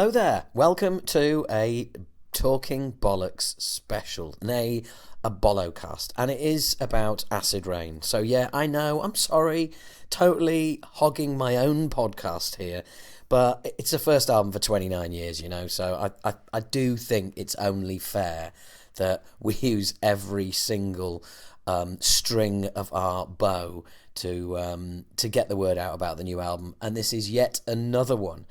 Hello there. Welcome to a Talking Bollocks special, nay, a Bollocast, and it is about Acid Rain. So yeah, I know, I'm sorry, totally hogging my own podcast here, but it's the first album for 29 years, you know, so I do think it's only fair that we use every single string of our bow to get the word out about the new album, and this is yet another one.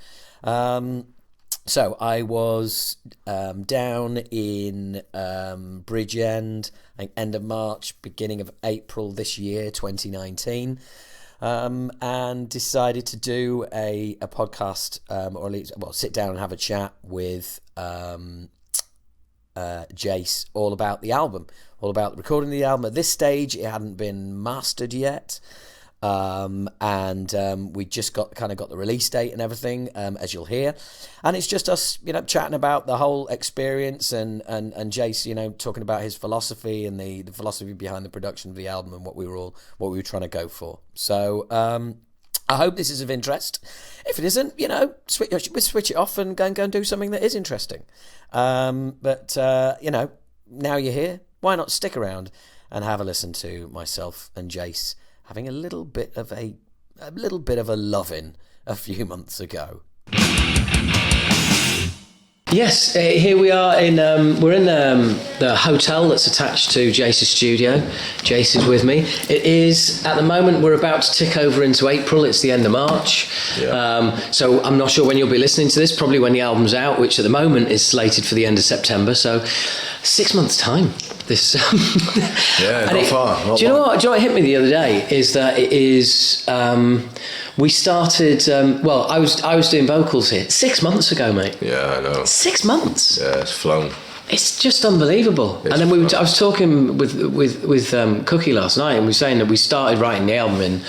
So I was down in Bridgend, I think end of March, beginning of April this year, 2019, and decided to do a podcast, or at least, sit down and have a chat with Jayce, all about the album, all about recording the album. At this stage, it hadn't been mastered yet. We just got the release date and everything, as you'll hear, and it's just us, chatting about the whole experience, and Jayce, talking about his philosophy and the philosophy behind the production of the album and what we were trying to go for. So I hope this is of interest. If it isn't, switch it off and go and do something that is interesting. But now you're here, why not stick around and have a listen to myself and Jayce having a little bit of a lovin' a few months ago. Yes, here we are we're in the hotel that's attached to Jayce's studio. Jayce is with me. It is, at the moment, we're about to tick over into April. It's the end of March. Yeah. So I'm not sure when you'll be listening to this, probably when the album's out, which at the moment is slated for the end of September. So 6 months' time. This. Yeah, not far. Do you know what hit me the other day is that it is. We started. I was doing vocals here 6 months ago, mate. Yeah, I know. 6 months. Yeah, it's flown. It's just unbelievable. And then I was talking with Cookie last night, and we were saying that we started writing the album in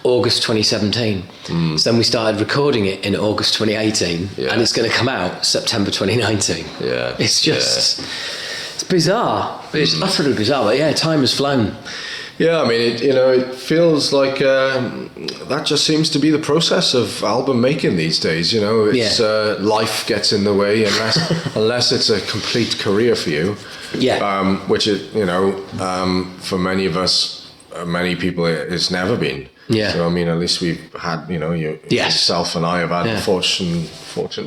August 2017. So then we started recording it in August 2018, and it's going to come out September 2019. Yeah, it's just. Yeah. It's bizarre. It's utterly bizarre, but yeah, time has flown. Yeah, I mean, it feels like that just seems to be the process of album making these days. It's life gets in the way unless it's a complete career for you. Yeah. Which it, for many of us, many people, it's never been. Yeah. So I mean, at least we've had, yourself and I have had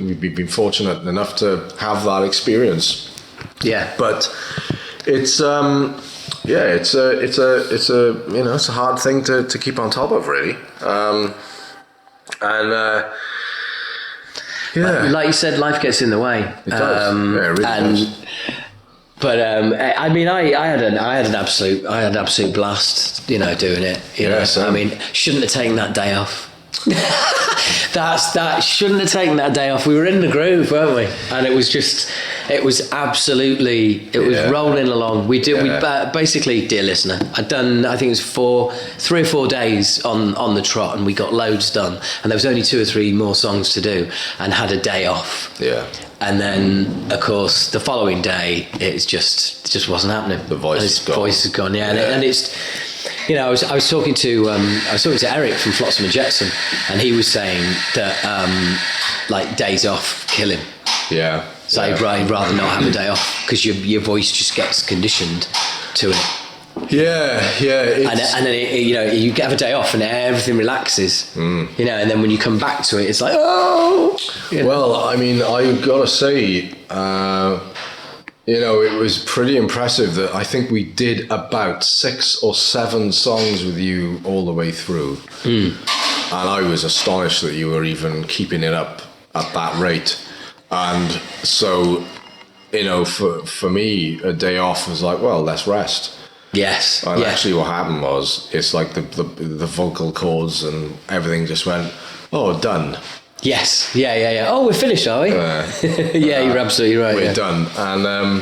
we've been fortunate enough to have that experience. Yeah, but it's it's a hard thing to keep on top of, really. Like you said, life gets in the way. It does. It really does. But I mean, I had an absolute blast, doing it. I mean, shouldn't have taken that day off. That shouldn't have taken that day off. We were in the groove, weren't we? And it was rolling along. We basically, dear listener, I'd done, I think it was 3 or 4 days on the trot, and we got loads done, and there was only 2 or 3 more songs to do, and had a day off. Yeah. And then, of course, the following day, it just wasn't happening. The voice is gone. Yeah. And it's. I was talking to Eric from Flotsam and Jetsam, and he was saying that days off kill him. Yeah. So he'd rather not have a day off, because your voice just gets conditioned to it. Yeah. And then you have a day off and everything relaxes. And then when you come back to it, it's like, oh. Well, I mean, I gotta say. It was pretty impressive that I think we did about 6 or 7 songs with you all the way through. And I was astonished that you were even keeping it up at that rate. And so, for me, a day off was like, well, let's rest. Yes. And actually what happened was, it's like the vocal cords and everything just went, oh, done. Yes. Yeah. Oh, we're finished, are we? You're absolutely right. We're done. And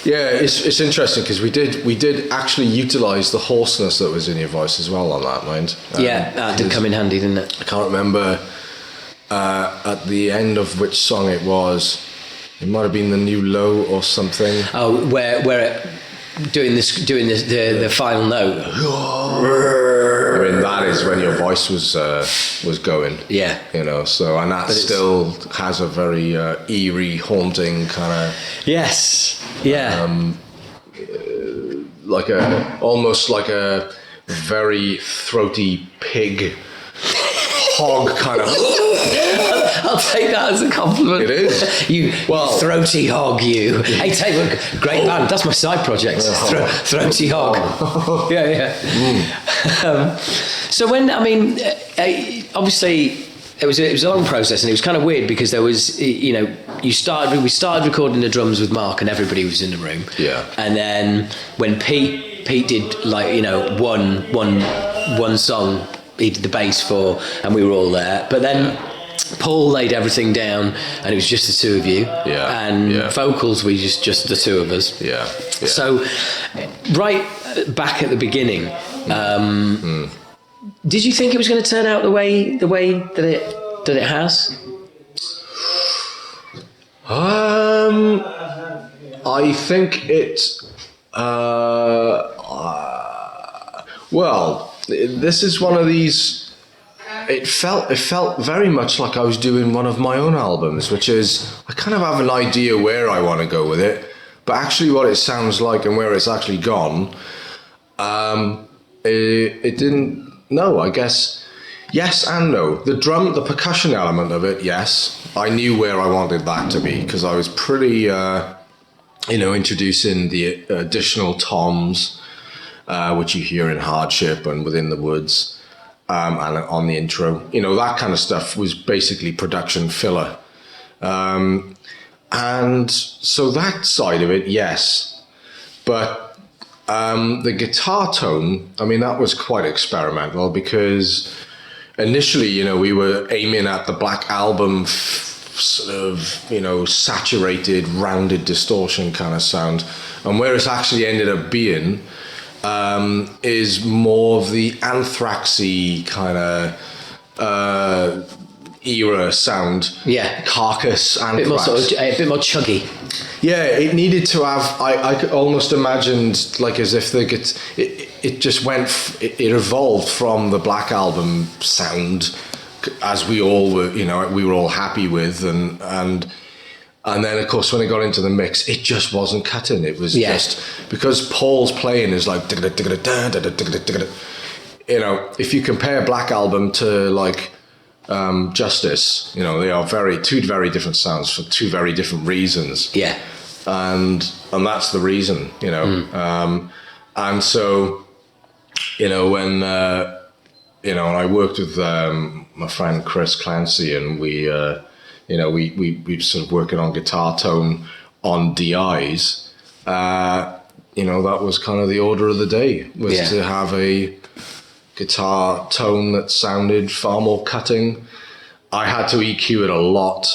it's interesting, because we did actually utilise the hoarseness that was in your voice as well on that, mind. That did come in handy, didn't it? I can't remember at the end of which song it was. It might have been The New Low or something. Oh, where it doing the final note. I mean, that is when your voice was going. Yeah. You know, so, and that still has a very eerie, haunting kind of... Yes. Yeah. Almost like a very throaty pig hog kind of... I'll take that as a compliment. It is. You throaty hog, you. Hey, Taylor, great band. That's my side project. Throaty hog. Yeah. So when, I mean, obviously it was a long process, and it was kind of weird because there was, we started recording the drums with Mark, and everybody was in the room. Yeah. And then when Pete did one song, he did the bass for, and we were all there. But then Paul laid everything down, and it was just the two of you. Yeah. And vocals, we just the two of us. Yeah. So, right back at the beginning, did you think it was going to turn out the way that it has? I think it. This is one of these. It felt very much like I was doing one of my own albums, which is I kind of have an idea where I want to go with it, but actually what it sounds like and where it's actually gone, it didn't. No, I guess yes and no. The percussion element of it, yes, I knew where I wanted that to be because I was pretty, introducing the additional toms, which you hear in Hardship and Within the Woods. And on the intro, that kind of stuff was basically production filler. And so that side of it, yes. But the guitar tone, I mean, that was quite experimental because initially, we were aiming at the Black Album sort of, saturated, rounded distortion kind of sound. And where it's actually ended up being... is more of the Anthraxy kind of era sound. Yeah. Carcass, Anthrax. A bit more chuggy. Yeah, it needed to have... I could almost imagined like as if it just went... It evolved from the Black Album sound as we all were, we were all happy with and then, of course, when it got into the mix, it just wasn't cutting. It was just... Because Paul's playing is like... if you compare Black Album to, like, Justice, they are two very different sounds for two very different reasons. Yeah. And that's the reason, and so, when... when I worked with my friend Chris Clancy, and we sort of working on guitar tone on DIs. That was kind of the order of the day, was to have a guitar tone that sounded far more cutting. I had to EQ it a lot,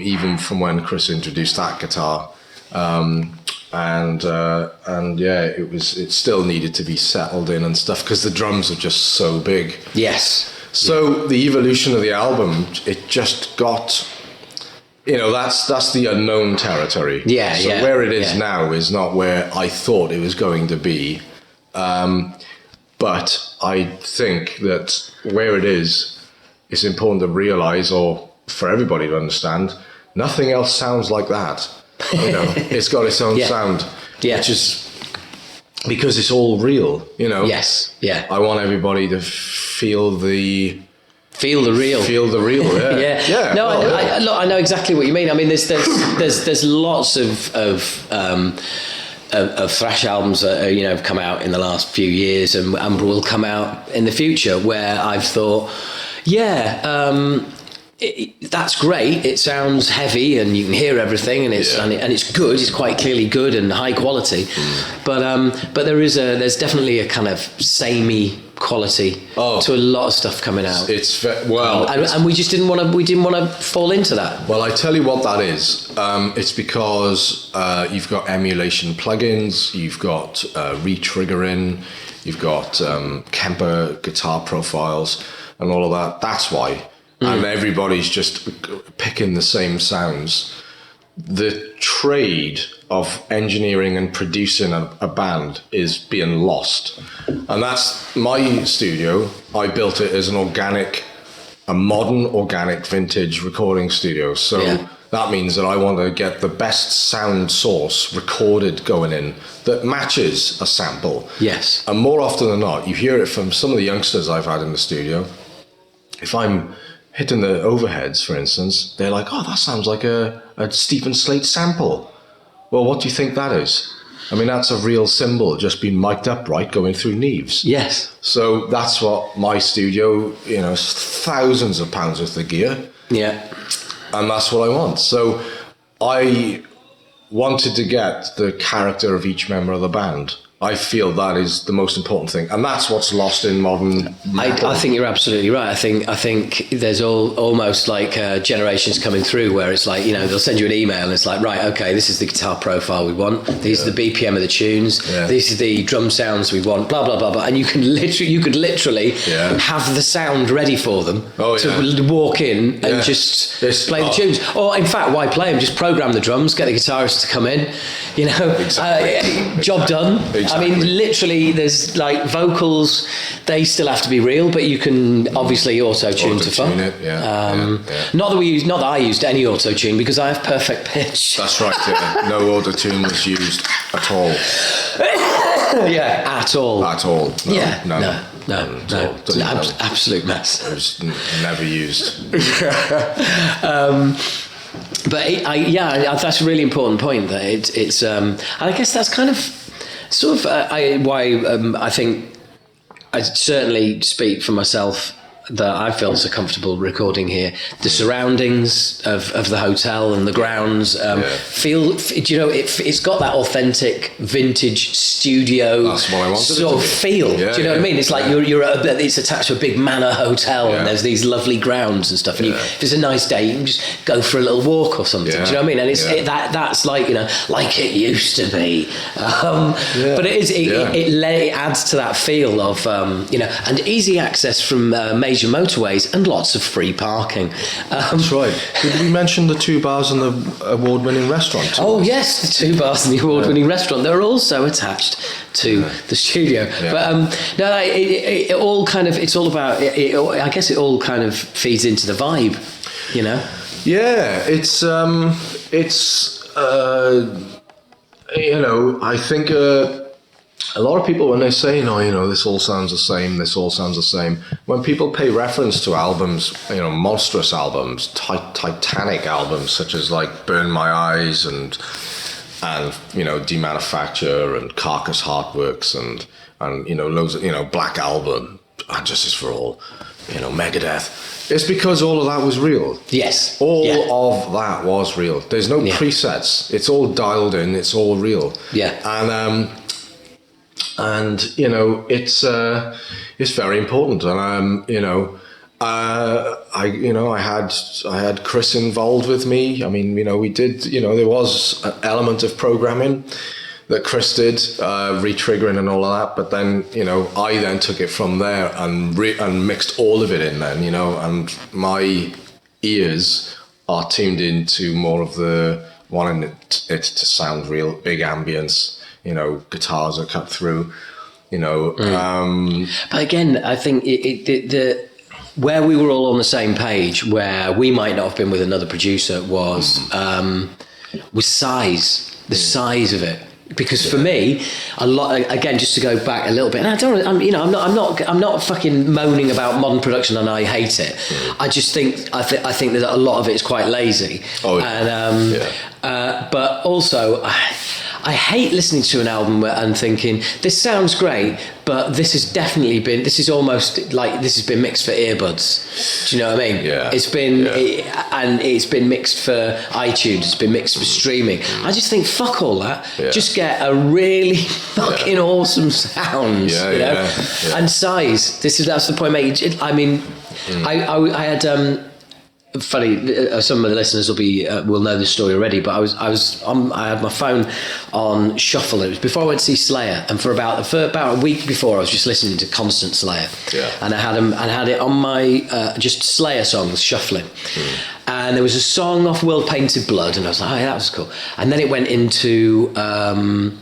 even from when Chris introduced that guitar. It still needed to be settled in and stuff because the drums are just so big. Yes. So the evolution of the album, it just got, that's the unknown territory. Yeah, so where it is now is not where I thought it was going to be. But I think that where it is, it's important to realize, or for everybody to understand, nothing else sounds like that. It's got its own sound, which is because it's all real, Yes, yeah. I want everybody to feel the real. Yeah. No, I know exactly what you mean. I mean, there's lots of thrash albums that have come out in the last few years and will come out in the future where I've thought, that's great. It sounds heavy and you can hear everything, and it's good. It's quite clearly good and high quality. But there's definitely a kind of samey quality to a lot of stuff coming out. And we just didn't want to fall into that. Well, I tell you what that is. It's because you've got emulation plugins, you've got retriggering, you've got Kemper guitar profiles, and all of that. That's why. And everybody's just picking the same sounds. the trade of engineering and producing a band is being lost. And that's my studio. I built it as a modern organic vintage recording studio. So that means that I want to get the best sound source recorded going in that matches a sample. Yes. And more often than not, you hear it from some of the youngsters I've had in the studio. If I'm hitting the overheads, for instance, they're like, oh, that sounds like a Stephen Slate sample. Well, what do you think that is? I mean, that's a real cymbal just being mic'd up right, going through Neves. Yes. So that's what my studio, thousands of pounds worth of gear. Yeah. And that's what I want. So I wanted to get the character of each member of the band. I feel that is the most important thing, and that's what's lost in modern metal. I think you're absolutely right. I think there's almost like generations coming through where it's like, they'll send you an email and it's like, right, okay, this is the guitar profile we want. These are the BPM of the tunes. Yeah. These are the drum sounds we want. Blah blah blah blah. And you could literally have the sound ready for them to walk in and just play the tunes. Or in fact, why play them? Just program the drums, get the guitarist to come in. Exactly. Job done. Exactly. I mean, literally, there's like vocals, they still have to be real, but you can obviously auto-tune to fun. It, Not that I used any auto-tune because I have perfect pitch. That's right, no auto-tune was used at all. At all. At all. No. It's an absolute mess. It was never used. But that's a really important point. That it's and I guess that's kind of sort of why I think I certainly speak for myself that I feel so comfortable recording here. The surroundings of the hotel and the grounds it's got that authentic vintage studio. That's what I wanted sort of feel. Do you know what I mean? It's like it's attached to a big manor hotel and there's these lovely grounds and stuff. And if it's a nice day, you can just go for a little walk or something. Do you know what I mean? And it's that's like like it used to be. But it adds to that feel of and easy access from major motorways and lots of free parking. That's right. Did we mention the 2 bars and the award-winning restaurant? Yes, the 2 bars and the award-winning restaurant. They're also attached to the studio. But it all kind of, it's all about, I guess it all kind of feeds into the vibe, Yeah, it's I think a lot of people, when they say, this all sounds the same, when people pay reference to albums, monstrous albums, titanic albums, such as like Burn My Eyes and Demanufacture and Carcass Heartworks and loads of, Black Album, and Justice for All, Megadeth, it's because all of that was real. Yes. All of that was real. There's no presets. It's all dialed in. It's all real. Yeah. And it's very important. And I had Chris involved with me. I mean, we did. There was an element of programming that Chris did, re-triggering and all of that. But then, I then took it from there and mixed all of it in. Then, and my ears are tuned into more of the wanting it to sound real, big ambience. Guitars are cut through, But again, I think where we were all on the same page, where we might not have been with another producer, was size, the size of it. Because for me, a lot, again, just to go back a little bit, and I'm not fucking moaning about modern production, and I hate it. I just think I think that a lot of it is quite lazy. But also, I hate listening to an album and thinking, this sounds great, but this has almost like this has been mixed for earbuds. Do you know what I mean? Yeah. It's been mixed for iTunes, it's been mixed for streaming. I just think, fuck all that. Yeah. Just get a really fucking awesome sound, and size. That's the point, mate. I mean, I had... funny, some of the listeners will know this story already, but I had my phone on shuffle. It was before I went to see Slayer, and for about a week before, I was just listening to constant Slayer, and I had it on my just Slayer songs shuffling, and there was a song off World Painted Blood, and I was like, oh, yeah, that was cool. And then it went into one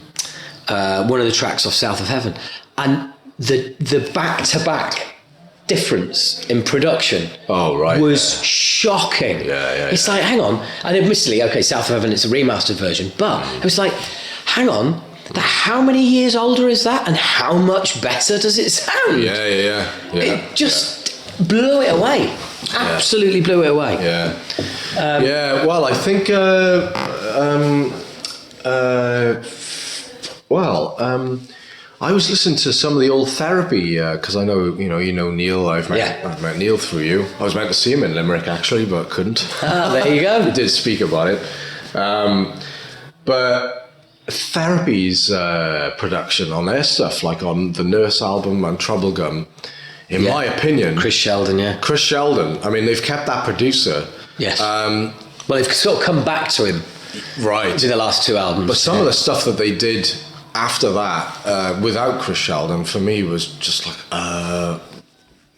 of the tracks off South of Heaven, and the back-to-back difference in production was shocking. It's like, hang on, and admittedly, okay, South of Heaven, it's a remastered version, but it was like, hang on, how many years older is that, and how much better does it sound? It just blew it away. Absolutely blew it away. Well, I think I was listening to some of the old Therapy, because I know you know Neil. I've met Neil through you. I was meant to see him in Limerick actually, but couldn't. There you go. We did speak about it, but Therapy's production on their stuff, like on the Nurse album and Troublegum, in my opinion, Chris Sheldon. I mean, they've kept that producer. Yes. Well, they've sort of come back to him, right, to the last two albums. But some of the stuff that they did after that, without Chris Sheldon, for me was just like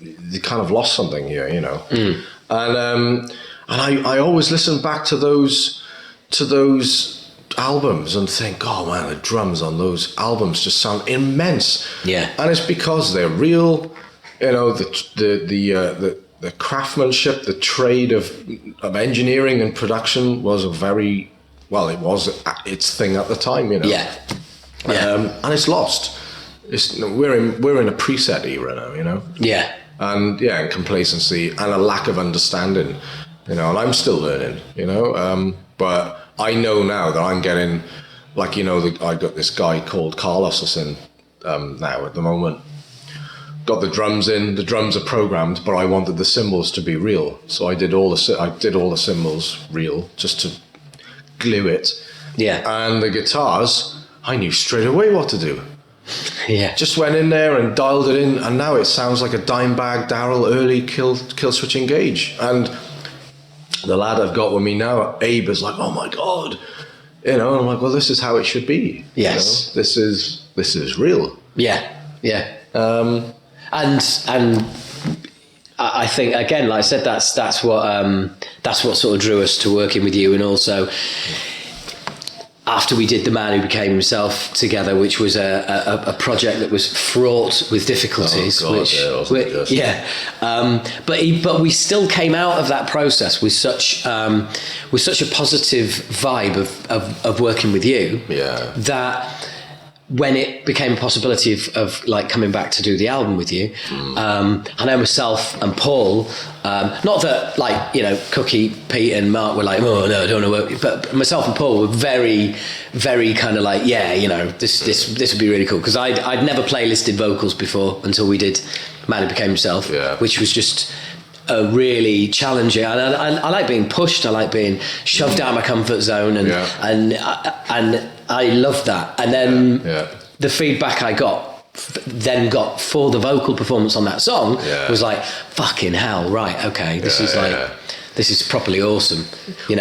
they kind of lost something here, And I always listen back to those albums and think, oh man, the drums on those albums just sound immense. And it's because they're real. The craftsmanship, the trade of engineering and production was it was its thing at the time, and it's lost. We're in a preset era now, and and complacency and a lack of understanding, and I'm still learning, but I know now that I'm getting, like, I got this guy called Carlos that's in now at the moment. Got the drums in. The drums are programmed, but I wanted the cymbals to be real, so I did all the cymbals real just to glue it. And the guitars, I knew straight away what to do. Just went in there and dialed it in, and now it sounds like a Dimebag Darrell early kill switch engage. And the lad I've got with me now, Abe, is like, oh my god, and I'm like, well, this is how it should be. This is real. And I think, again, like I said, that's what sort of drew us to working with you, and also after we did The Man Who Became Himself together, which was a project that was fraught with difficulties. But we still came out of that process with such a positive vibe of working with you. That when it became a possibility of like coming back to do the album with you, I know myself and Paul, not that, like, Cookie, Pete and Mark were like, oh no, I don't want to work, but myself and Paul were very, very kind of like, this would be really cool, because I'd never playlisted vocals before until we did Man Who Became Himself, which was just really challenging, and I like being pushed. I like being shoved out of my comfort zone, and I loved that. And then the feedback I got for the vocal performance on that song was like, fucking hell, right? Okay, this is properly awesome. I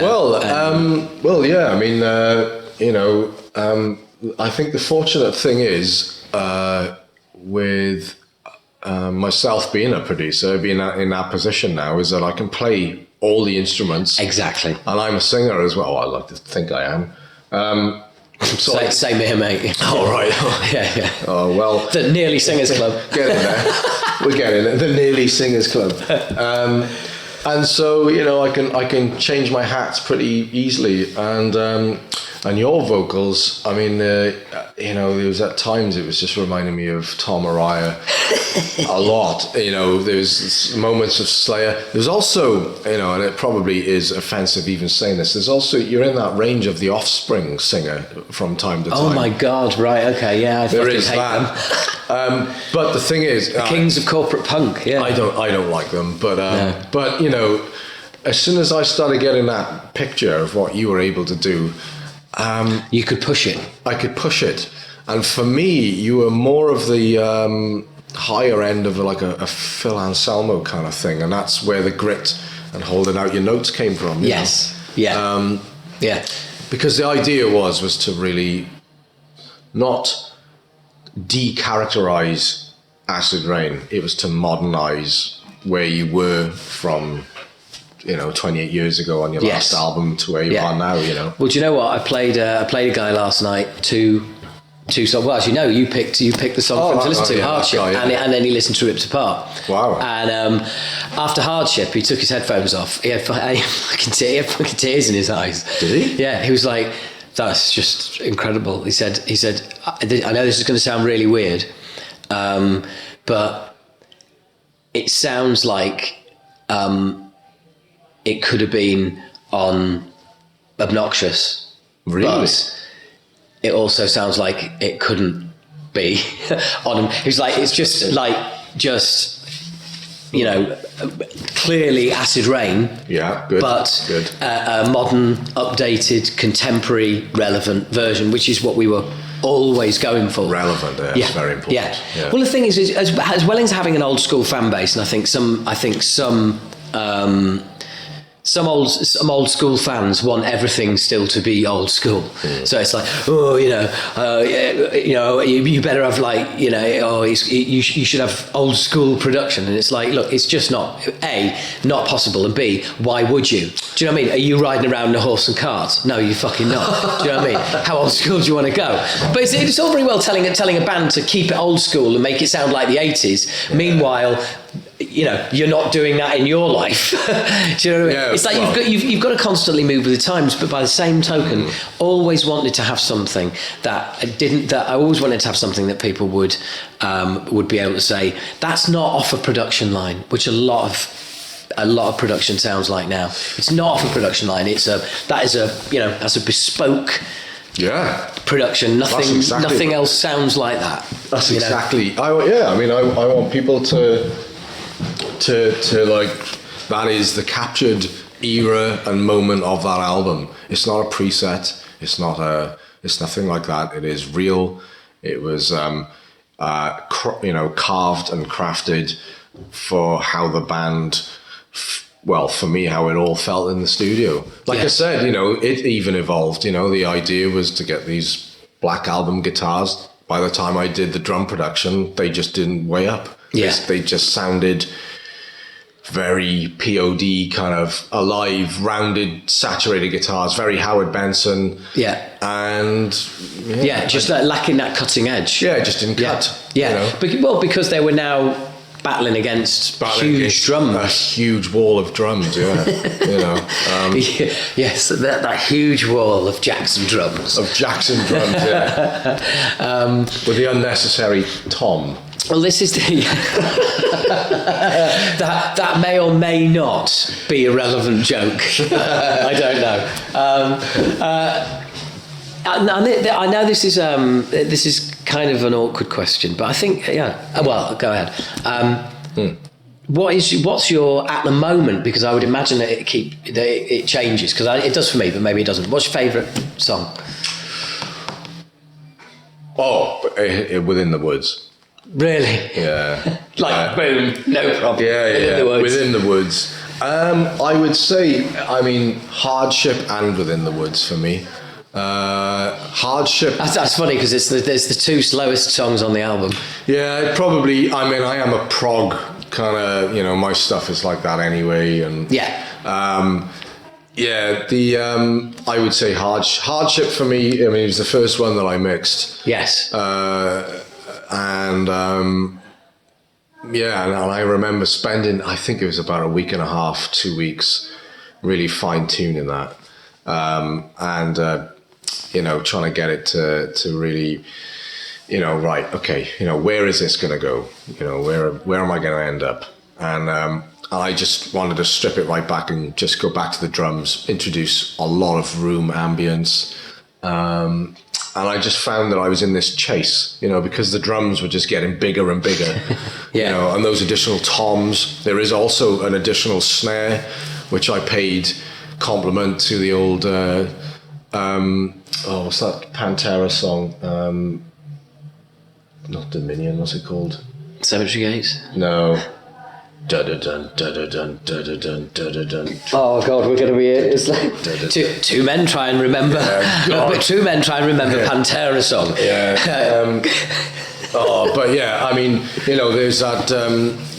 mean, I think the fortunate thing is with myself being a producer, being in that position now, is that I can play all the instruments. Exactly. And I'm a singer as well. I like to think I am. Same here, mate. Oh, right. Yeah. Oh, well. The Nearly Singers Club. Get in there. We're getting it. The Nearly Singers Club. And so, I can change my hats pretty easly. And your vocals, I mean, there was at times it was just reminding me of Tom Araya a lot. There was moments of Slayer. There's also, and it probably is offensive even saying this, there's also, you're in that range of the Offspring singer from time to time. Oh my God, right, okay, yeah, I there is hate that. Them. But the thing is, the kings of corporate punk, yeah. I don't like them, but as soon as I started getting that picture of what you were able to do, you could push it. I could push it. And for me, you were more of the higher end of like a Phil Anselmo kind of thing. And that's where the grit and holding out your notes came from. Yes. Yeah. Because the idea was to really not de-characterize Acid Rain. It was to modernize where you were from, 28 years ago on your last album to where you are now, Well, do you know what? I played a guy last night two songs. Well, as you know, you picked the song for him to listen to, Hardship, and then he listened to Ripped Apart. Wow. And after Hardship, he took his headphones off. He had fucking tears in his eyes. Did he? Yeah, he was like, that's just incredible. He said, I know this is going to sound really weird, but it sounds like it could have been on Obnoxious. Really? But it also sounds like it couldn't be on him. He was like, it's just clearly Acid Rain. Yeah, good. But good. A modern, updated, contemporary, relevant version, which is what we were always going for. Relevant, it's very important. Yeah. Well, the thing is as well as having an old school fan base, and I think some old school fans want everything still to be old school. So it's like, you better have you should have old school production. And it's like, look, it's just not possible, and B, why would you? Do you know what I mean? Are you riding around in a horse and cart? No, you fucking not. Do you know what I mean? How old school do you want to go? But it's all very well telling a band to keep it old school and make it sound like the 80s. Meanwhile, you're not doing that in your life. Do you know what I mean? Yeah, it's like you've got to constantly move with the times, but by the same token, always wanted to have something that I always wanted to have something that people would be able to say, that's not off a production line, which a lot of production sounds like now. It's not off a production line. That's a bespoke production. Nothing else sounds like that. That's exactly. I want people to like, that is the captured era and moment of that album. It's not a preset. It's nothing like that. It is real. It was carved and crafted for how the band, for me, how it all felt in the studio. Like I said, it even evolved. The idea was to get these Black Album guitars. By the time I did the drum production, they just didn't weigh up. They just sounded very POD, kind of alive, rounded, saturated guitars, very Howard Benson. And just lacking that cutting edge. It just didn't cut. Because they were now battling against huge drums. A huge wall of drums, yes, that huge wall of Jackson drums. With the unnecessary tom. Well, this is that may or may not be a relevant joke. I don't know. I know this is kind of an awkward question, but I think well, go ahead. What's your, at the moment, because I would imagine that it changes, because it does for me, but maybe it doesn't. What's your favourite song? Within the Woods. Really? Yeah. Boom, no problem. Yeah. Within the Woods. I would say, Hardship and Within the Woods for me. Hardship. That's funny, because there's the two slowest songs on the album. Yeah, probably. I am a prog kind of, my stuff is like that anyway, and I would say Hardship for me. It was the first one that I mixed. Yes. And I remember spending, I think it was about a week and a half, 2 weeks, really fine tuning that, and trying to get it to really, right, okay, where is this going to go? Where am I going to end up? And I just wanted to strip it right back and just go back to the drums, introduce a lot of room ambience. And I just found that I was in this chase, because the drums were just getting bigger and bigger, and those additional toms. There is also an additional snare, which I paid compliment to the old, what's that Pantera song? Not Dominion, what's it called? Cemetery Gates? No. Dun-dun-dun, dun-dun-dun, dun-dun-dun, dun-dun-dun. Oh God, we're going to be it. It's like two men try and remember. Two men try and remember Pantera song. Oh, but yeah, I mean, there's that,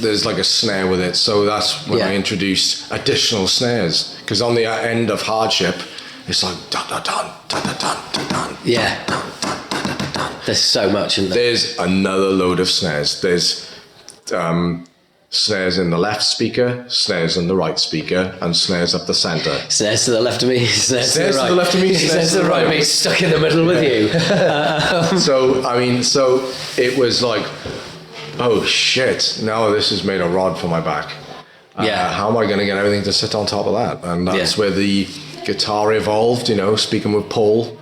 there's like a snare with it, so that's when I introduced additional snares, because on the end of Hardship, it's like dun dun dun dun dun dun dun. Yeah. Dun, dun, dun, dun, dun, dun. There's so much in there. There's another load of snares. There's snares in the left speaker, snares in the right speaker, and snares up the centre. Snares to the left of me, snares to the right. To the left of me, snares to the right of me, stuck in the middle with you. So it was like, oh shit, now this has made a rod for my back. How am I going to get everything to sit on top of that? And that's where the guitar evolved, speaking with Paul.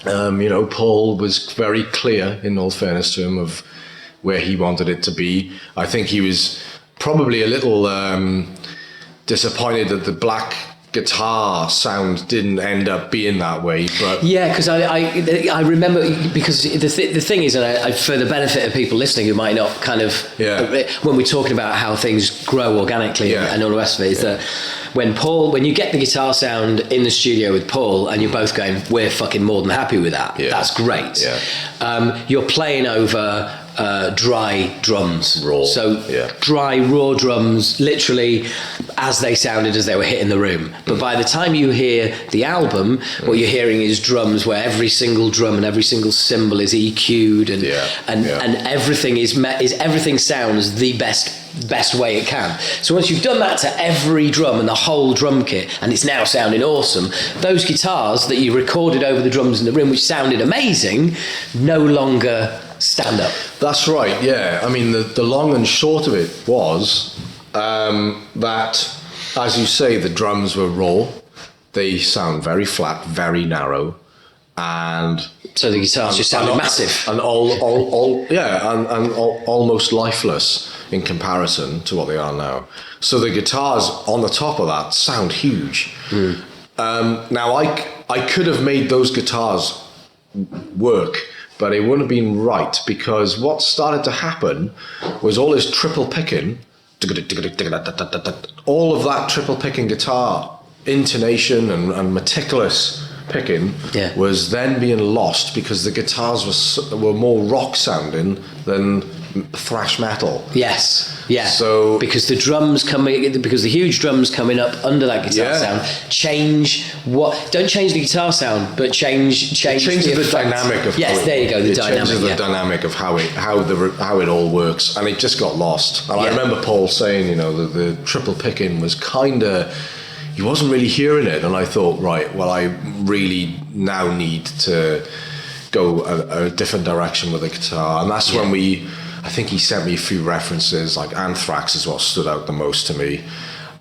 Paul was very clear, in all fairness to him, of where he wanted it to be. I think he was probably a little disappointed that the black guitar sound didn't end up being that way, but because I remember, because the thing is, and I, for the benefit of people listening who might not kind of when we're talking about how things grow organically and all the rest of it, is that when you get the guitar sound in the studio with Paul and you're both going, we're fucking more than happy with that, that's great, you're playing over dry drums, dry raw drums, literally as they sounded as they were hitting the room. But by the time you hear the album, what you're hearing is drums where every single drum and every single cymbal is EQ'd and everything everything sounds the best way it can. So once you've done that to every drum and the whole drum kit, and it's now sounding awesome, those guitars that you recorded over the drums in the room, which sounded amazing, no longer stand up. That's right, yeah. I mean, the long and short of it was that, as you say, the drums were raw. They sound very flat, very narrow, and so the guitars just sounded massive and almost lifeless in comparison to what they are now. So the guitars on the top of that sound huge. Now I could have made those guitars work, but it wouldn't have been right, because what started to happen was all this triple picking, all of that triple picking guitar intonation and meticulous picking was then being lost, because the guitars were more rock sounding than thrash metal. So because the huge drums coming up under that guitar sound don't change the guitar sound, but change the dynamic of the dynamic of how it all works, and it just got lost. And I remember Paul saying, that the triple picking was he wasn't really hearing it, and I thought, right, well, I really now need to go a different direction with the guitar. And that's when I think he sent me a few references, like Anthrax is what stood out the most to me.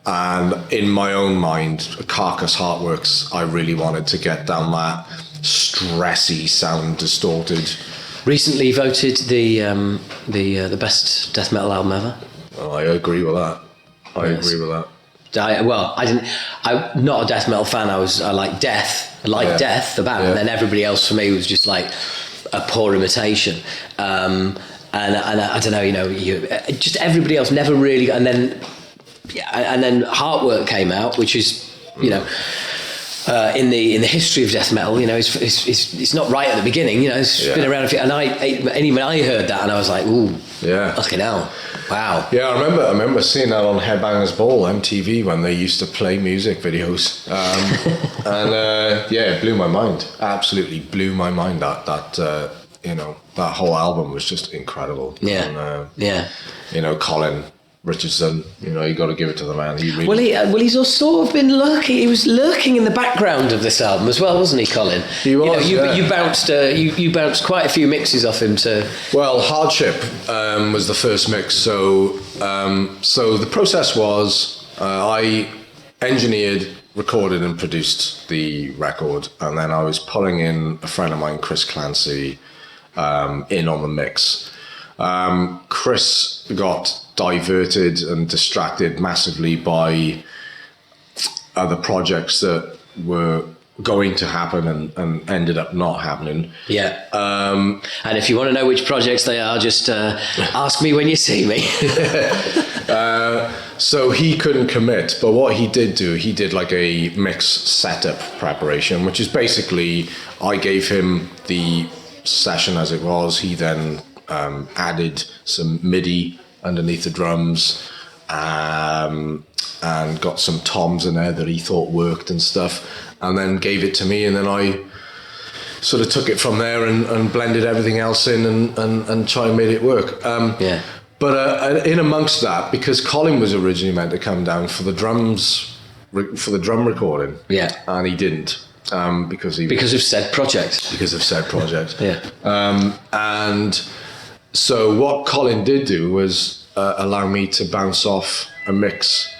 And in my own mind, Carcass Heartworks, I really wanted to get down that stressy sound, distorted. Recently voted the best death metal album ever. Oh, I agree with that. I agree with that. I'm not a death metal fan. I like Death. I like Death, the band, and then everybody else for me was just like a poor imitation. And I don't know, just everybody else never really. And then Heartwork came out, which is, in the history of death metal, it's not right at the beginning. It's been around a few. And when I heard that, and I was like, ooh, fucking hell. Wow. Yeah, I remember seeing that on Headbangers Ball, MTV, when they used to play music videos. It blew my mind. Absolutely blew my mind. That whole album was just incredible. Yeah. And, Colin Richardson, you got to give it to the man. He really he's also sort of been lurking. He was lurking in the background of this album as well, wasn't he, Colin? He was. You bounced quite a few mixes off him to. Well, Hardship was the first mix. So the process was I engineered, recorded, and produced the record, and then I was pulling in a friend of mine, Chris Clancy, in on the mix. Chris got diverted and distracted massively by other projects that were going to happen and ended up not happening. And if you want to know which projects they are, just ask me when you see me. So he couldn't commit, but what he did like a mix setup preparation, which is basically I gave him the session as it was. He then added some MIDI underneath the drums, and got some toms in there that he thought worked and stuff, and then gave it to me, and then I sort of took it from there and blended everything else in and tried and made it work. But in amongst that, because Colin was originally meant to come down for the drums, for the drum recording, and he didn't, because of said project. And so what Colin did do was allow me to bounce off a mix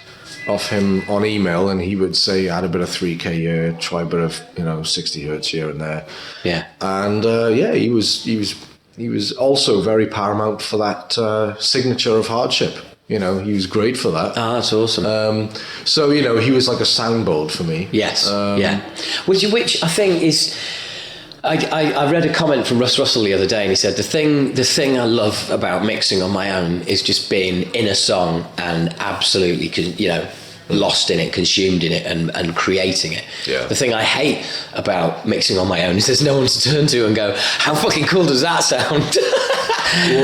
off him on email, and he would say, add a bit of 3K here, try a bit of 60 hertz here and there. And he was also very paramount for that signature of hardship. He was great for that. Oh, that's awesome. So he was like a soundboard for me. Yes. Which I think is. I read a comment from Russ Russell the other day, and he said the thing I love about mixing on my own is just being in a song and absolutely lost in it, consumed in it, and creating it. The thing I hate about mixing on my own is there's no one to turn to and go, how fucking cool does that sound?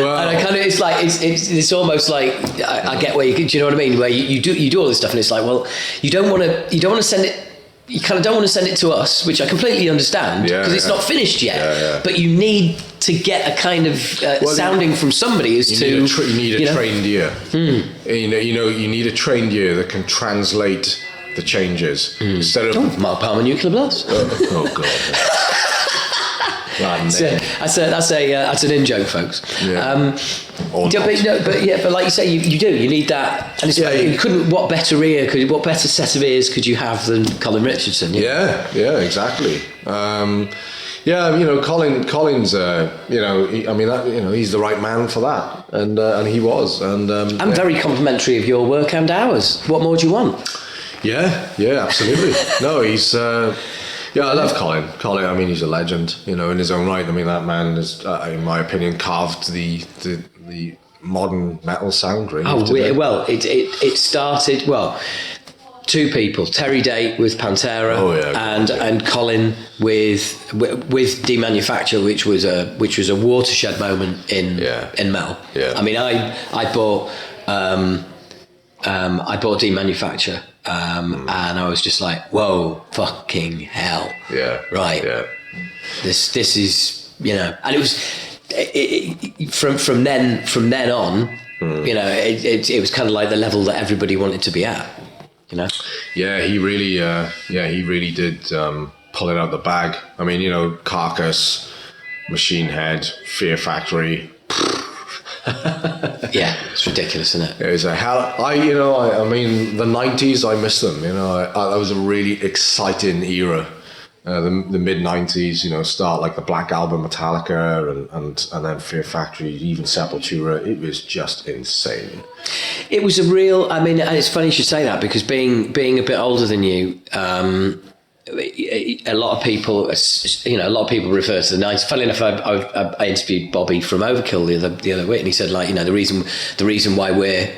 Wow. And I kind of, it's almost like I get where do you know what I mean? Where you do all this stuff, and it's like, well, you don't want to send it. You kind of don't want to send it to us, which I completely understand, because it's not finished yet. But you need to get a kind of sounding from somebody you need a trained ear. You need a trained ear that can translate the changes instead of Mark Palmer Nuclear Blast. Oh God. That's an in-joke, folks. But like you say, you do. You need that, and you couldn't. What better set of ears could you have than Colin Richardson? Yeah, exactly. Colin's. He's the right man for that, and he was. And I'm very complimentary of your work and ours. What more do you want? Yeah, absolutely. No, he's. I love Colin. Colin, he's a legend, in his own right. That man is, in my opinion, carved the modern metal sound really. Well, it started, two people, Terry Date with Pantera, and Colin with Demanufacture, which was a watershed moment in metal. I bought Demanufacture. And I was just like, whoa, fucking hell. This is, and it was from then on, it was kind of like the level that everybody wanted to be at, he really did pull it out the bag. Carcass, Machine Head, Fear Factory. It's ridiculous, isn't it? It was a hell. The 90s, I miss them. That was a really exciting era. The mid 90s, start like the Black Album, Metallica, and then Fear Factory, even Sepultura. It was just insane. It was a real. And it's funny you should say that, because being a bit older than you. A lot of people refer to the 90s. Funnily enough, I interviewed Bobby from Overkill the other week, and he said, the reason why we're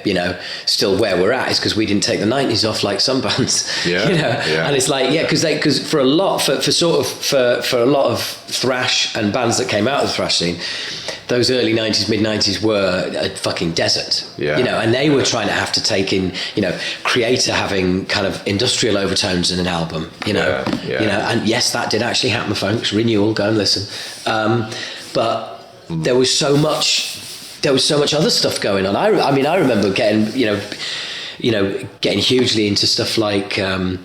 still where we're at is because we didn't take the 90s off like some bands. And it's like because for a lot of thrash and bands that came out of the thrash scene, those early 90s, mid 90s were a fucking desert. And they were trying to have to take in Creator having kind of industrial overtones in an album, and yes, that did actually happen, folks. Renewal, go and listen. But there was so much other stuff going on. I remember getting getting hugely into stuff like 9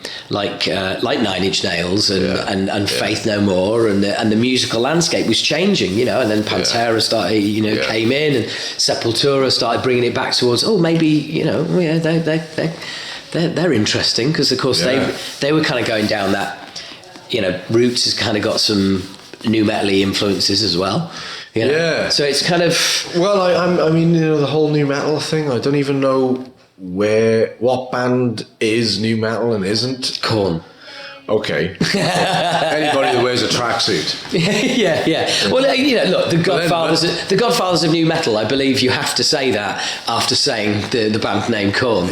Inch Nails and Faith No More, and the musical landscape was changing, and then Pantera started, came in, and Sepultura started bringing it back towards, they're interesting, because of course they were kind of going down that, Roots has kind of got some new metal-y influences as well. So it's kind of the whole new metal thing, I don't even know what band is new metal and isn't. Korn. Okay. Anybody that wears a tracksuit. Well, look, the Godfathers of new metal. I believe you have to say that after saying the band name Korn.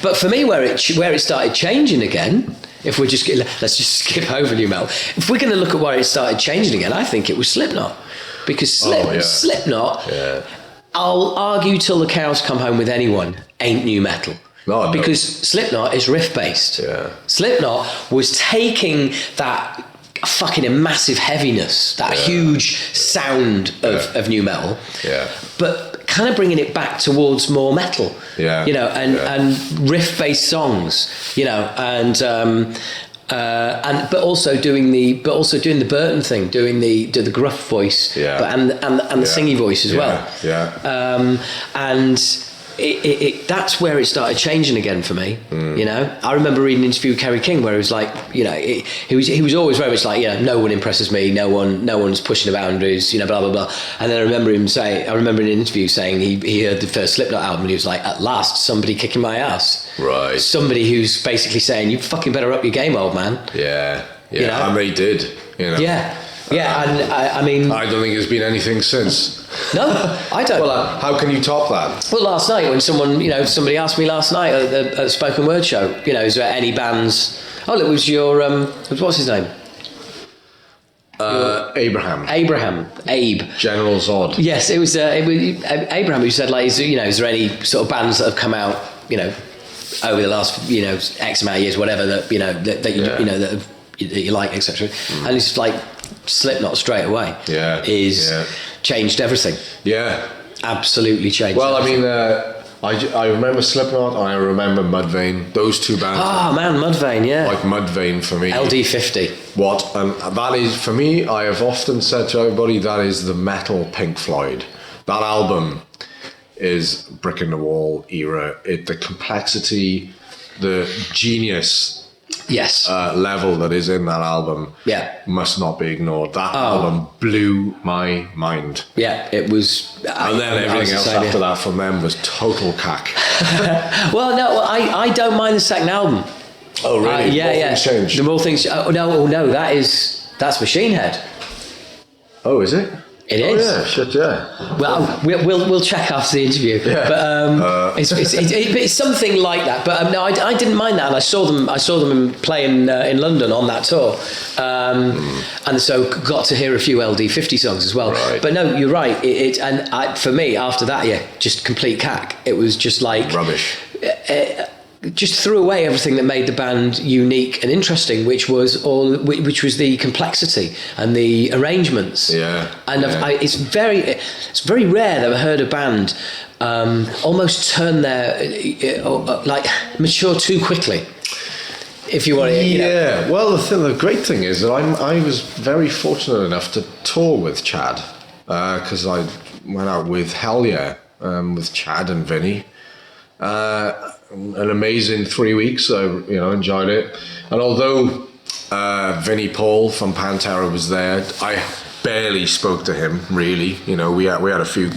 But for me, where it started changing again, if we let's just skip over new metal. If we're going to look at where it started changing again, I think it was Slipknot. because yeah. Slipknot, Yeah. I'll argue till the cows come home with anyone, ain't new metal. No. Because Slipknot is riff based. Yeah. Slipknot was taking that fucking massive heaviness, that huge sound of new metal, but kind of bringing it back towards more metal, and riff based songs, but also doing the Burton thing, doing the gruff voice, and the singy voice as well. And that's where it started changing again for me. I remember reading an interview with Kerry King where he was like, he was always very much like, no one impresses me, no one's pushing the boundaries, blah blah blah. And then I remember in an interview saying he heard the first Slipknot album and he was like, at last somebody kicking my ass, right? Somebody who's basically saying, you fucking better up your game, old man. And they did. And I mean, I don't think there's been anything since. No, I don't. Well, how can you top that? Well, last night when somebody asked me last night at the spoken word show, is there any bands? Oh, it was your what's his name? Abraham. Abe. General Zod. Yes, it was Abraham who said, like, is there any sort of bands that have come out, over the last X amount of years, whatever, that that you like, etc. And it's just like Slipknot straight away. Changed everything. Absolutely changed. Well, everything. I mean, I remember Slipknot and I remember Mudvayne. Those two bands. Oh man, Mudvayne, yeah. Like Mudvayne for me. LD50. What? And that is, for me, I have often said to everybody, that is the metal Pink Floyd. That album is brick in the wall era. The complexity, the genius level that is in that album must not be ignored. That album blew my mind. It was. And then everything else after that from them was total cack. I don't mind the second album. Oh really? Things changed. The more things. No, that's Machine Head. Oh, is it? It is. Yeah, shit, yeah. Well, we'll check after the interview. Yeah. But it's something like that. But no, I didn't mind that, and I saw them playing in London on that tour, and so got to hear a few LD50 songs as well. Right. But no, you're right. For me, after that, just complete cack. It was just like rubbish. Just threw away everything that made the band unique and interesting, which was the complexity and the arrangements. It's very rare that I've heard a band almost turn mature too quickly. If you want to, Well, the great thing is that I was very fortunate enough to tour with Chad because I went out with Hell Yeah, with Chad and Vinny. An amazing 3 weeks. I enjoyed it, and although Vinnie Paul from Pantera was there, I barely spoke to him really. We had a few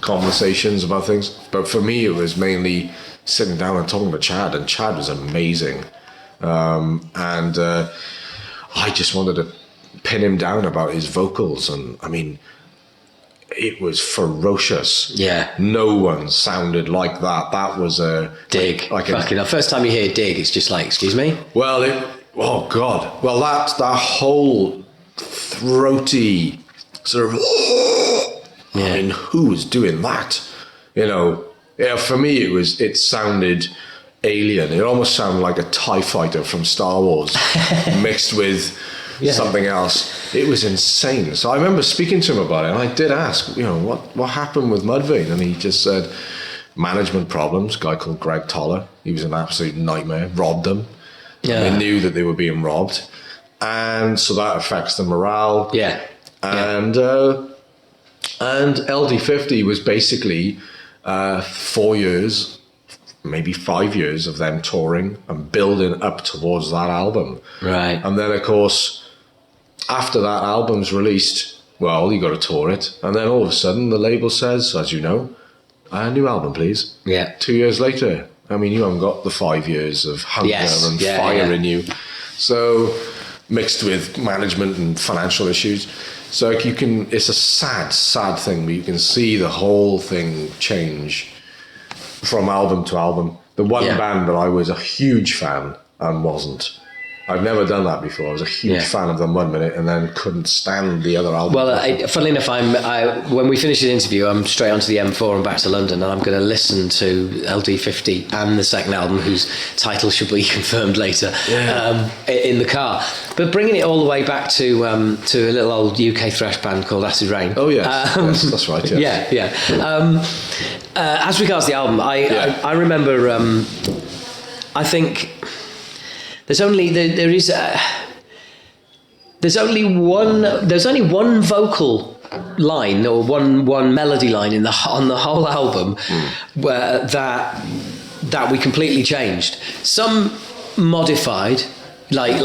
conversations about things, but for me it was mainly sitting down and talking to Chad, and Chad was amazing, and I just wanted to pin him down about his vocals, and I mean, it was ferocious. No one sounded like that. That was a Dig. The first time you hear Dig, it's just like, excuse me? Well, oh God. Well, that whole throaty sort of, I mean, who was doing that? For me, it sounded alien. It almost sounded like a TIE fighter from Star Wars mixed with something else. It was insane. So I remember speaking to him about it, and I did ask, what happened with Mudvayne, and he just said management problems. A guy called Greg Toller, he was an absolute nightmare, robbed them. They knew that they were being robbed, and so that affects the morale. And LD50 was basically 4 years, maybe 5 years of them touring and building up towards that album. Right. And then, of course, after that album's released, well, you got to tour it. And then all of a sudden, the label says, as you know, a new album, please. 2 years later. I mean, you haven't got the 5 years of hunger and fire in you. So, mixed with management and financial issues. So it's a sad, sad thing, but you can see the whole thing change from album to album. The one band that I was a huge fan and wasn't I've never done that before. I was a huge fan of them 1 minute and then couldn't stand the other album. Well, funnily enough, when we finish the interview, I'm straight onto the M4 and back to London, and I'm going to listen to LD50 and the second album, whose title should be confirmed later, in the car. But bringing it all the way back to a little old UK thrash band called Acid Rain. Oh, yes. Yes, that's right, yes. Yeah. As regards the album, I remember, I think... There's only one vocal line or one melody line on the whole album where that we completely changed. Some modified, like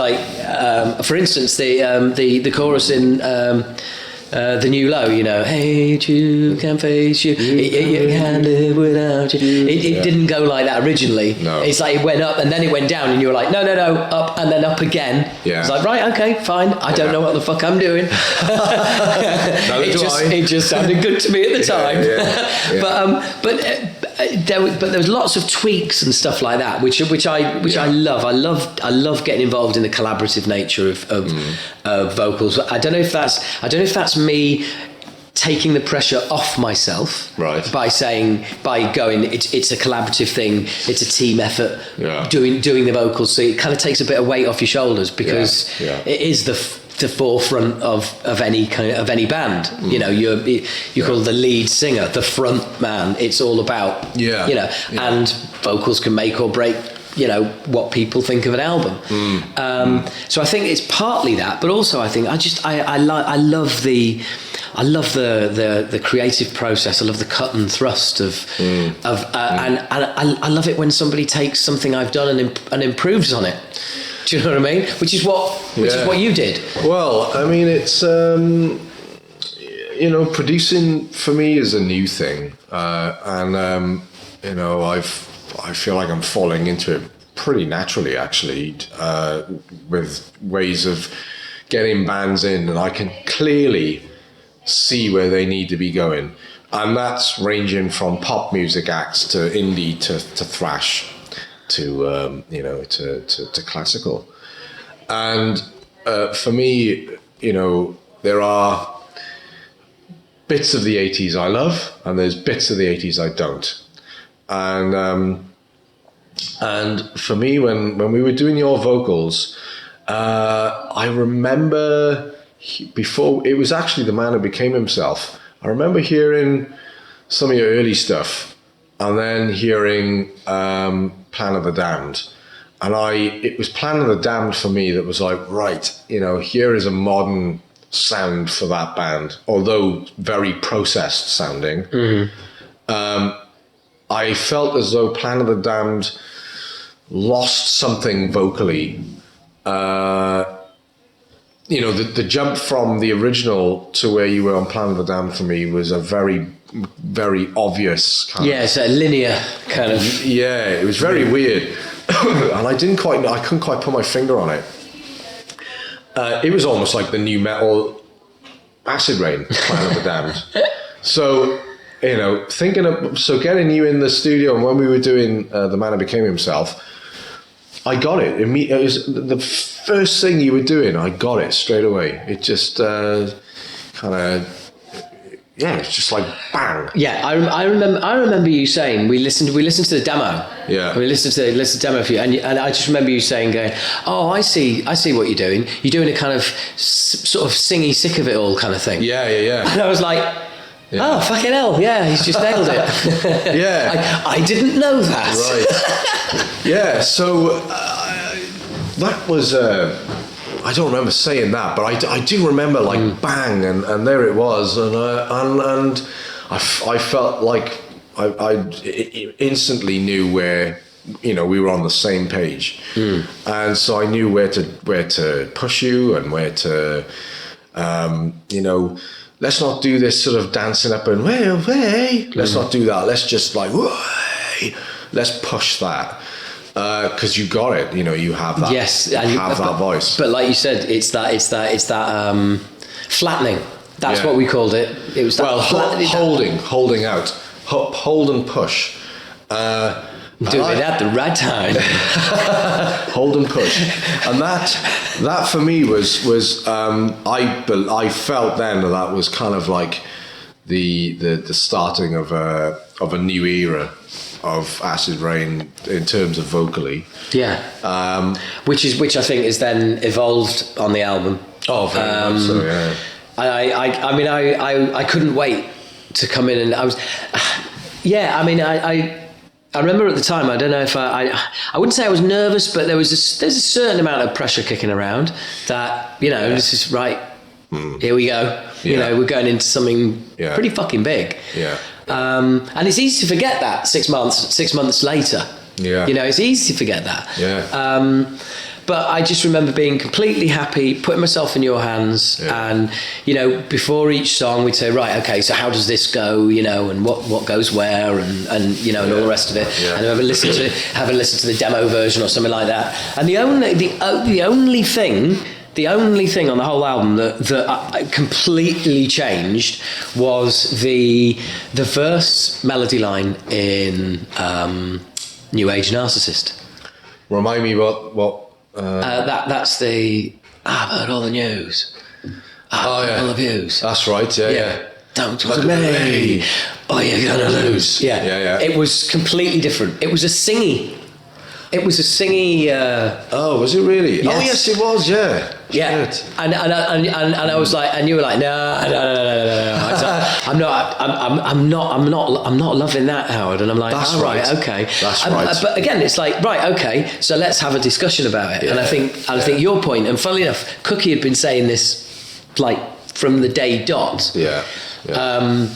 for instance the chorus in the New Low, hate you, can't face you, you can't live without you. It didn't go like that originally. No. It's like it went up and then it went down, and you were like, no, up and then up again. Yeah. It's like, right, okay, fine. I don't know what the fuck I'm doing. It just sounded good to me at the time. But there was lots of tweaks and stuff like that, which I love. I love getting involved in the collaborative nature of vocals. I don't know if that's me taking the pressure off myself, right? By going, it's a collaborative thing. It's a team effort. Doing the vocals, so it kind of takes a bit of weight off your shoulders because it is the forefront of any band. You're called the lead singer, the front man. It's all about and vocals can make or break what people think of an album. So I think it's partly that, but also I think I love the creative process. I love the cut and thrust and I love it when somebody takes something I've done and improves on it. Do you know what I mean? Which is what you did. Well, I mean, it's producing for me is a new thing, I feel like I'm falling into it pretty naturally, actually, with ways of getting bands in, and I can clearly see where they need to be going, and that's ranging from pop music acts to indie to thrash to classical. And for me, there are bits of the 80s I love, and there's bits of the 80s I don't. And for me, when we were doing your vocals, I remember before it was actually the man who became himself. I remember hearing some of your early stuff, and then hearing Plan of the Damned, and it was Plan of the Damned for me that was like, right, here is a modern sound for that band, although very processed sounding. I felt as though Plan of the Damned lost something vocally. The jump from the original to where you were on Plan of the Damned for me was a very, very obvious kind of... it's a linear kind of... Yeah, it was very weird. And I couldn't quite put my finger on it. It was almost like the new metal Acid Rain, Plan of the Damned. So... getting you in the studio, and when we were doing The Man Who Became Himself, I got it. It was the first thing you were doing. I got it straight away. It just it's just like bang. Yeah, I remember you saying we listened to the demo. Yeah, we listened to the demo for you, and I just remember you saying, going, "Oh, I see what you're doing. You're doing a kind of sort of singy, sick of it all kind of thing." Yeah. And I was like, oh, fucking hell, yeah, he's just nailed it. Yeah. I didn't know that. Right. Yeah, so that was, I don't remember saying that, but I do remember like bang, and there it was, and I felt like I instantly knew where, we were on the same page. And so I knew where to push you and where to, let's not do this sort of dancing up and way. Let's not do that. Let's just like, way. Let's push that. Because you got it. You have that. Yes, you have that voice. But like you said, it's that flattening. That's what we called it. It was that holding out, hold and push. Doing it at the right time. Hold and push. And that for me was I felt then that was kind of like the starting of a new era of Acid Rain in terms of vocally. Yeah. Which I think is then evolved on the album. Oh, very much so, yeah. I mean, I couldn't wait to come in, and I was, yeah. I mean, I remember at the time. I don't know if I wouldn't say I was nervous, but there's a certain amount of pressure kicking around that this is right. Here we go. Yeah. We're going into something pretty fucking big. Yeah. And it's easy to forget that 6 months later. Yeah. It's easy to forget that. Yeah. But I just remember being completely happy, putting myself in your hands, and before each song we'd say, right, okay, so how does this go, and what goes where, and and all the rest of it. Yeah. And I remember having listened to the demo version or something like that. And the only thing on the whole album that completely changed was the verse melody line in New Age Narcissist. Remind me what. That's the I've heard all the news. All the views. That's right. Yeah. Don't look at me. Oh, you're gonna lose. Yeah. It was completely different. It was a singy. Oh, was it really? Yes. Oh, yes, it was. Yeah. Yeah. Shit. And I was like, and you were like, no. I'm not loving that, Howard. And I'm like, that's right, okay. That's right. But again, it's like, right, okay. So let's have a discussion about it. Yeah. And I think your point, and funnily enough, Cookie had been saying this like from the day dot. Yeah. And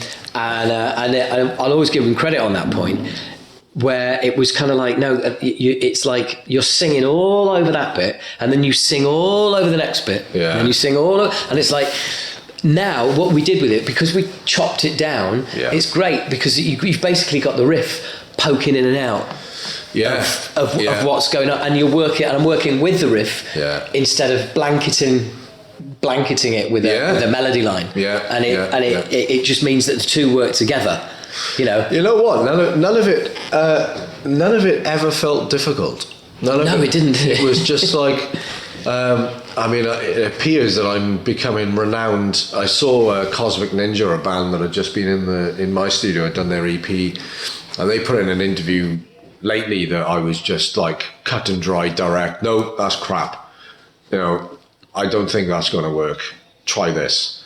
I'll always give him credit on that point, where it was kind of like, no, it's like you're singing all over that bit, and then you sing all over the next bit, and then you sing all over, and it's like, now what we did with it, because we chopped it down, it's great, because you've basically got the riff poking in and out of what's going on, and I'm working with the riff instead of blanketing it with a melody line, and it just means that the two work together. You know what? None of it ever felt difficult. It didn't. It was just like, it appears that I'm becoming renowned. I saw Cosmic Ninja, a band that had just been in my studio, had done their EP, and they put in an interview lately that I was just like cut and dry, direct. No, that's crap. I don't think that's going to work. Try this.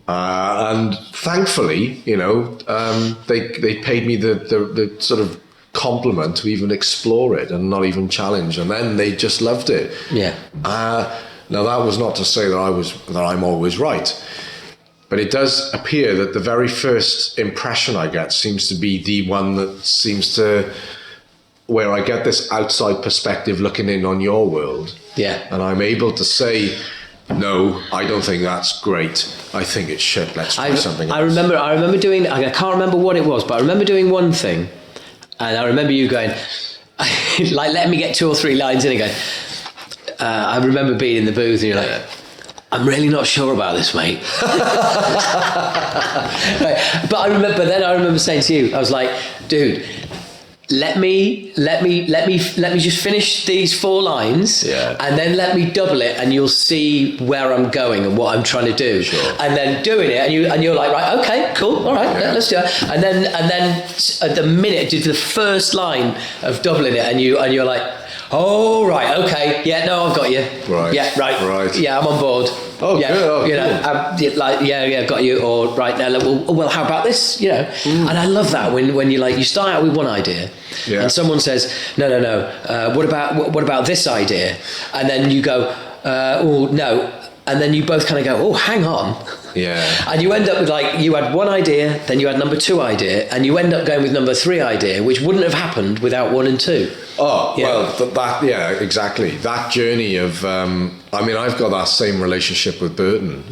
And thankfully, they paid me the sort of compliment to even explore it and not even challenge, and then they just loved it. Yeah. Now that was not to say that I'm always right, but it does appear that the very first impression I get seems to be the one that seems to, where I get this outside perspective looking in on your world. Yeah. And I'm able to say, no, I don't think that's great. I think it's shit. Let's try something else. I remember doing, I can't remember what it was, but I remember doing one thing, and I remember you going, like, let me get 2 or 3 lines in and going, I remember being in the booth and you're like, I'm really not sure about this, mate. But I remember saying to you, I was like, dude, let me just finish these 4 lines, and then let me double it, and you'll see where I'm going and what I'm trying to do. Sure. And then doing it, and you're like, right, okay, cool, all right, let's do it. And then at the minute, I did the first line of doubling it, and you're like, oh right, okay, yeah, no, I've got you. Right. Yeah, right. Yeah, I'm on board. Oh, yeah, good. Oh, cool. Got you. Or right now, well, how about this? And I love that when you start out with one idea, and someone says, no. What about this idea? And then you go, oh no, and then you both kind of go, oh, hang on. Yeah. And you end up with, like, you had one idea, then you had number 2 idea, and you end up going with number 3 idea, which wouldn't have happened without 1 and 2. Oh, well, exactly. That journey of, I've got that same relationship with Burton,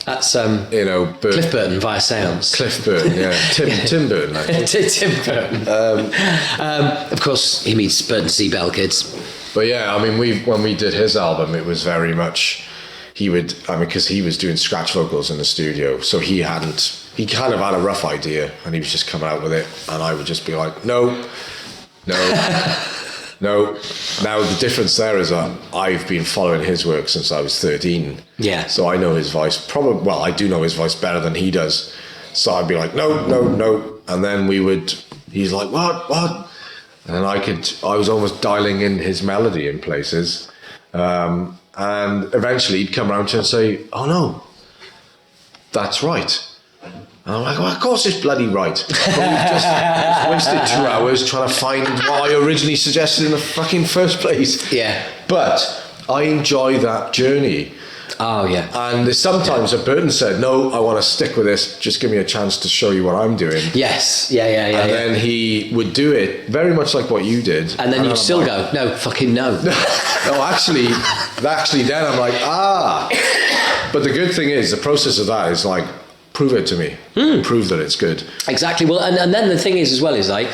That's Burton. Cliff Burton via Seance. Cliff Burton, yeah. Tim Burton, I think. Tim Burton. Of course, he meets Burton Seabell kids. But yeah, when we did his album, it was very much, because he was doing scratch vocals in the studio, so he hadn't he kind of had a rough idea, and he was just coming out with it, and I would just be like, no. No. Now the difference there is that I've been following his work since I was 13. Yeah. So I know his voice I do know his voice better than he does. So I'd be like, no. And then he's like, what? And I was almost dialing in his melody in places. And eventually he'd come around to and say, oh no, that's right. And I'm like, well, of course it's bloody right. But we've just wasted 2 hours trying to find what I originally suggested in the fucking first place. Yeah. But I enjoy that journey. Oh, yeah. And there's sometimes that Burton said, no, I want to stick with this. Just give me a chance to show you what I'm doing. Yes. Yeah. And then he would do it very much like what you did. And then you'd still go, no, fucking no. No, actually, then I'm like, But the good thing is, the process of that is like, prove it to me. Prove that it's good. Exactly. Well, and then the thing is as well is like,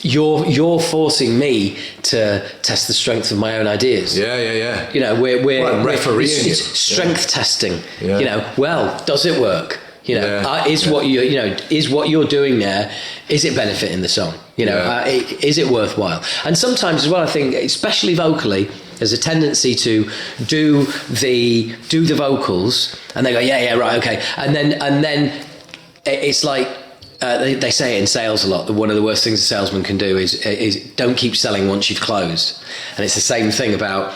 you're forcing me to test the strength of my own ideas. Yeah. You know, we're refereeing it's strength testing. Yeah. You know, well, does it work? You know, is what you're doing there, is it benefiting the song? You know, is it worthwhile? And sometimes as well, I think, especially vocally, there's a tendency to do the vocals, and they go, yeah, right, okay, and then it's like they say it in sales a lot, that one of the worst things a salesman can do is don't keep selling once you've closed. And it's the same thing about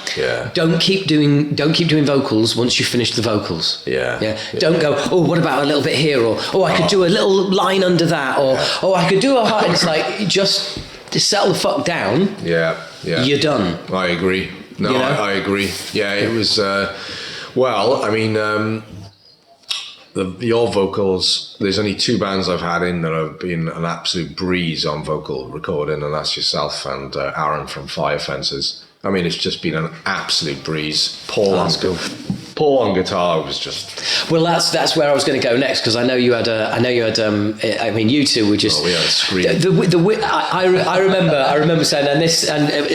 don't keep doing vocals once you've finished the vocals. Yeah. Don't go, oh, what about a little bit here, or I could do a little line under that, or I could do a high. And it's like, just settle the fuck down. Yeah. You're done. I agree. No, you know? I agree. Yeah, it was. Your vocals, there's only 2 bands I've had in that have been an absolute breeze on vocal recording, and that's yourself and Aaron from Fire Fences. I mean, it's just been an absolute breeze. Paul on guitar was just... Well, that's where I was going to go next, because I know you had you two were just... Oh, we had a scream. I remember saying, and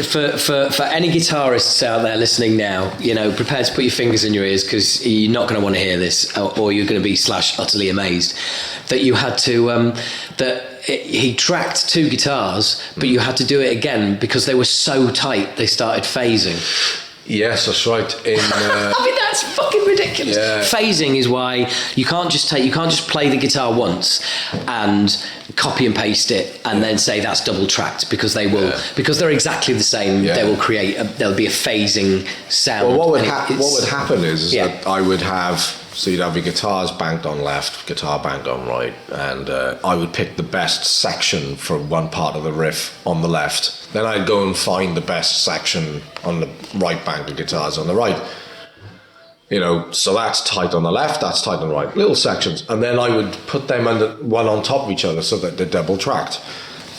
for any guitarists out there listening now, you know, prepare to put your fingers in your ears, because you're not going to want to hear this, or you're going to be utterly amazed that you had to... he tracked 2 guitars, but you had to do it again because they were so tight they started phasing. Yes, that's right. I mean, that's fucking ridiculous. Yeah. Phasing is why you can't just play the guitar once and copy and paste it and then say that's double tracked, because they will, because they're exactly the same. They will there'll be a phasing sound. Well, what would happen is that I would have. So you'd have your guitars banked on left, guitar banked on right, and I would pick the best section from one part of the riff on the left. Then I'd go and find the best section on the right bank of guitars on the right. You know, so that's tight on the left, that's tight on the right, little sections. And then I would put them one on top of each other so that they're double tracked.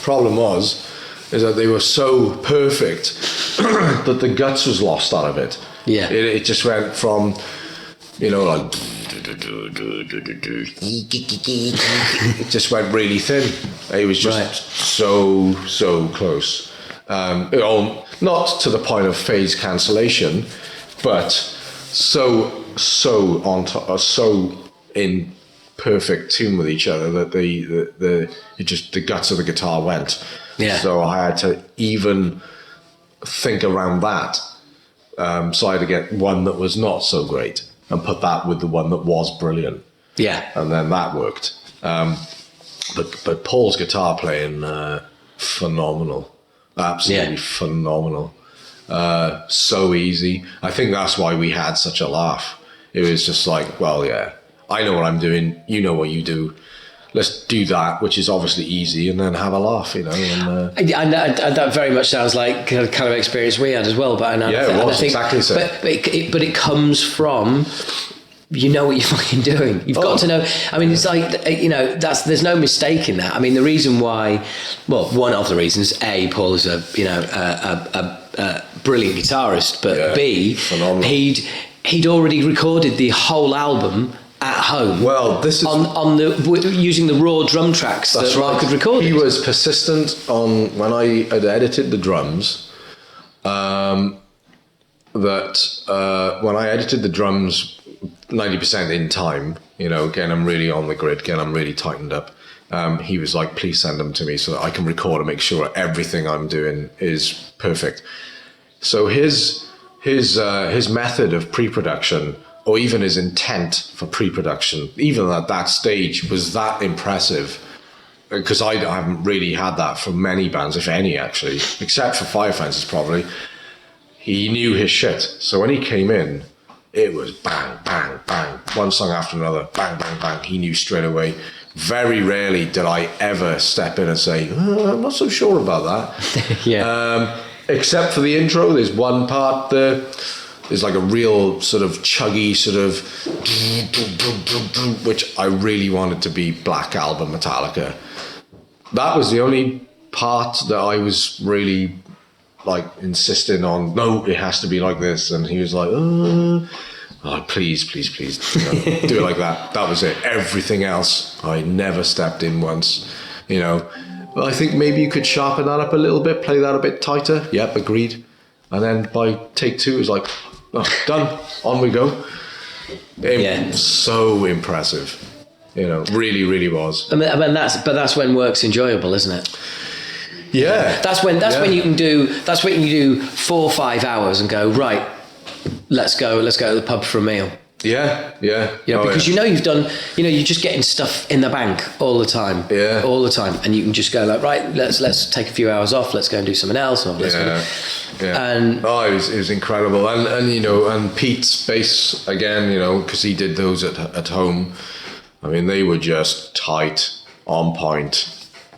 Problem is that they were so perfect that the guts was lost out of it. Yeah. It just went from... You know, like it just went really thin. It was just so close. Not to the point of phase cancellation, but so on top, so in perfect tune with each other that the guts of the guitar went. Yeah. So I had to even think around that. So I had to get one that was not so great and put that with the one that was brilliant. Yeah. And then that worked. But Paul's guitar playing, phenomenal. Absolutely phenomenal. So easy. I think that's why we had such a laugh. It was just like, well, yeah, I know what I'm doing. You know what you do. Let's do that, which is obviously easy, and then have a laugh, you know. And that very much sounds like kind of experience we had as well. But it was exactly so. But it comes from, you know what you're fucking doing. You've got to know. I mean, it's like, you know, there's no mistake in that. I mean, the reason why, well, one of the reasons, A, Paul is a brilliant guitarist, but B, phenomenal. He'd already recorded the whole album at home. Well, this is using the raw drum tracks that I could record. He was persistent on when I had edited the drums. When I edited the drums 90% in time, getting them really on the grid, getting them really tightened up. He was like, please send them to me so that I can record and make sure everything I'm doing is perfect. So his method of pre-production, or even his intent for pre-production, even at that stage, was that impressive. Because I haven't really had that from many bands, if any, actually, except for Fire Fences, probably. He knew his shit. So when he came in, it was bang, bang, bang, one song after another, bang, bang, bang. He knew straight away. Very rarely did I ever step in and say, I'm not so sure about that. Yeah. Except for the intro, there's one part there. There's like a real sort of chuggy sort of, which I really wanted to be Black Album Metallica. That was the only part that I was really like insisting on. No, it has to be like this. And he was like, please, do it like that. That was it. Everything else, I never stepped in once, But I think maybe you could sharpen that up a little bit, play that a bit tighter. Yep, agreed. And then by take 2, it was like, done, on we go. So impressive. Really, really was. I mean, that's when work's enjoyable, isn't it? Yeah. That's when you can do 4 or 5 hours and go, right, let's go to the pub for a meal. Yeah. Because you've done, you're just getting stuff in the bank all the time. Yeah. All the time. And you can just go like, right, let's take a few hours off, let's go and do something else. Or Yeah. And it was incredible. And Pete's bass again, because he did those at home. I mean, they were just tight, on point.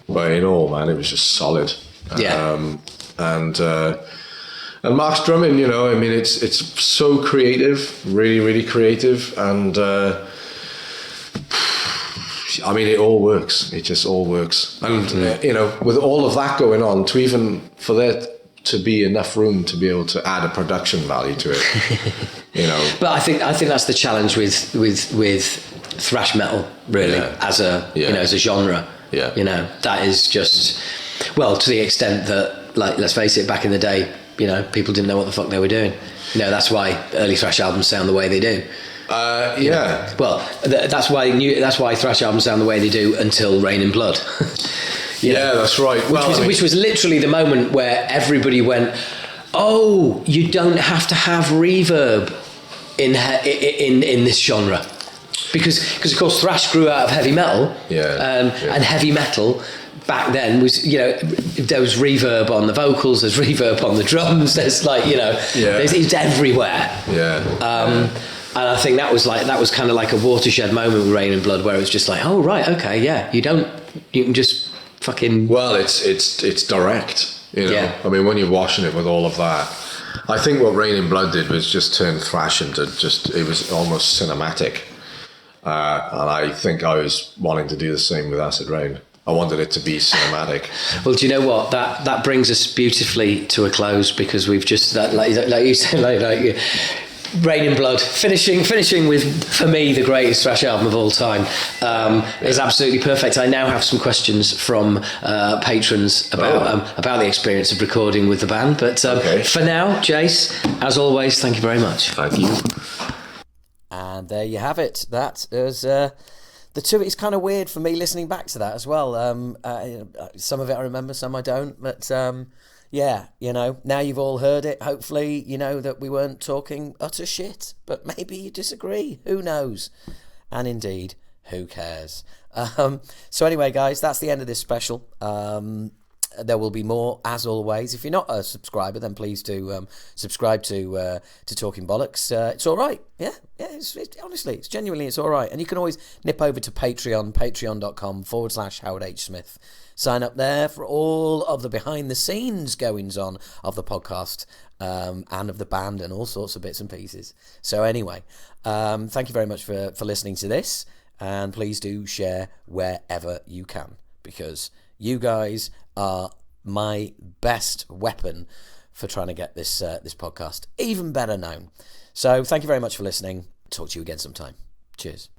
But in all, man, it was just solid. Yeah. And Mark's drumming, it's so creative, really, really creative. And it all works. It just all works. And, with all of that going on, for there to be enough room to be able to add a production value to it, But I think that's the challenge with thrash metal, really, as a as a genre. Yeah. That is just, well, to the extent that, like, let's face it, back in the day, people didn't know what the fuck they were doing. That's why early thrash albums sound the way they do. Well, that's why thrash albums sound the way they do until Rain in Blood. That's right. Which was literally the moment where everybody went, oh, you don't have to have reverb in this genre. Because of course thrash grew out of heavy metal, and heavy metal back then was, there was reverb on the vocals, there's reverb on the drums, there's it's everywhere. And I think that was kind of like a watershed moment with Rain and Blood, where it was just like, oh right, okay, you can just fucking. Well, it's direct, I mean, when you're washing it with all of that. I think what Rain and Blood did was just turn thrash into it was almost cinematic. And I think I was wanting to do the same with Acid Rain. I wanted it to be cinematic. Well, do you know what? That brings us beautifully to a close, because we've just, like you said, like Rain in Blood, finishing with, for me, the greatest thrash album of all time, is absolutely perfect. I now have some questions from patrons about the experience of recording with the band. But for now, Jayce, as always, thank you very much. Thank you. And there you have it. That is the two. It's kind of weird for me listening back to that as well. Some of it I remember, some I don't. But now you've all heard it. Hopefully, you know that we weren't talking utter shit. But maybe you disagree. Who knows? And indeed, who cares? So anyway, guys, that's the end of this special. There will be more, as always. If you're not a subscriber, then please do subscribe to Talking Bollocks. It's all right. Honestly, it's genuinely, it's all right. And you can always nip over to patreon.com/Howard H. Smith. Sign up there for all of the behind-the-scenes goings-on of the podcast and of the band and all sorts of bits and pieces. So anyway, thank you very much for listening to this. And please do share wherever you can, because you guys are my best weapon for trying to get this podcast even better known. So thank you very much for listening. Talk to you again sometime. Cheers.